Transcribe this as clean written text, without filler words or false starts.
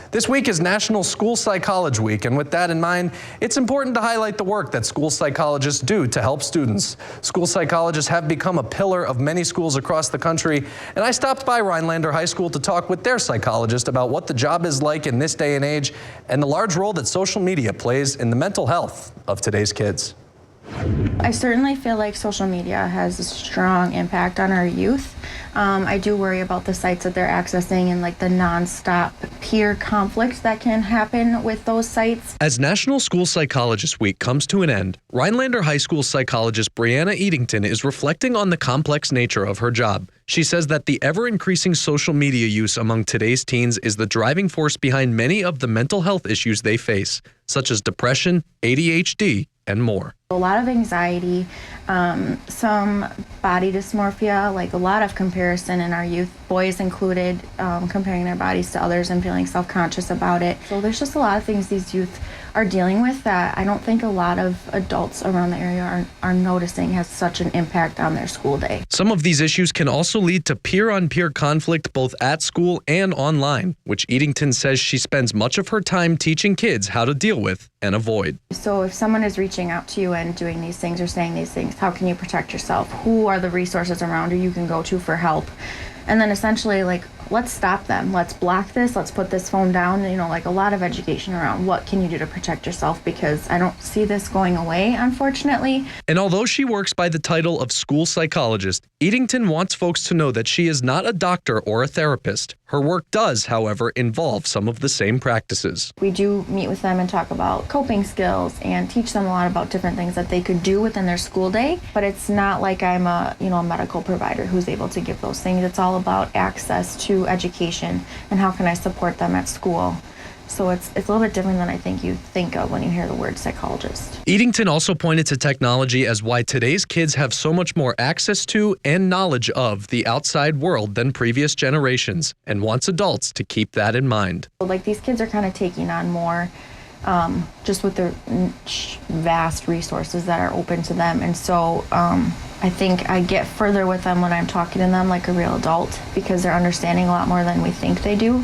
This week is National School Psychology Week, and with that in mind, it's important to highlight the work that school psychologists do to help students. School psychologists have become a pillar of many schools across the country, and I stopped by Rhinelander High School to talk with their psychologist about what the job is like in this day and age and the large role that social media plays in the mental health of today's kids. I certainly feel like social media has a strong impact on our youth. I do worry about the sites that they're accessing and like the nonstop peer conflict that can happen with those sites. As National School Psychologist Week comes to an end, Rhinelander High School psychologist Brianna Eadington is reflecting on the complex nature of her job. She says that the ever-increasing social media use among today's teens is the driving force behind many of the mental health issues they face, such as depression, ADHD, and more. A lot of anxiety, some body dysmorphia, like a lot of comparison in our youth, boys included, comparing their bodies to others and feeling self-conscious about it. So there's just a lot of things these youth are dealing with that I don't think a lot of adults around the area are noticing has such an impact on their school day. Some of these issues can also lead to peer-on-peer conflict both at school and online, which Eadington says she spends much of her time teaching kids how to deal with and avoid. So if someone is reaching out to you and doing these things or saying these things, how can you protect yourself? Who are the resources around you can go to for help? And then essentially, like, let's stop them. Let's block this. Let's put this phone down. You know, like a lot of education around what can you do to protect yourself, because I don't see this going away, unfortunately. And although she works by the title of school psychologist, Eadington wants folks to know that she is not a doctor or a therapist. Her work does, however, involve some of the same practices. We do meet with them and talk about coping skills and teach them a lot about different things that they could do within their school day. But it's not like I'm a medical provider who's able to give those things. It's all about access to education and how can I support them at school. So it's a little bit different than I think you think of when you hear the word psychologist. Eadington also pointed to technology as why today's kids have so much more access to and knowledge of the outside world than previous generations, and wants adults to keep that in mind. Like, these kids are kind of taking on more just with the vast resources that are open to them. And so I think I get further with them when I'm talking to them like a real adult, because they're understanding a lot more than we think they do.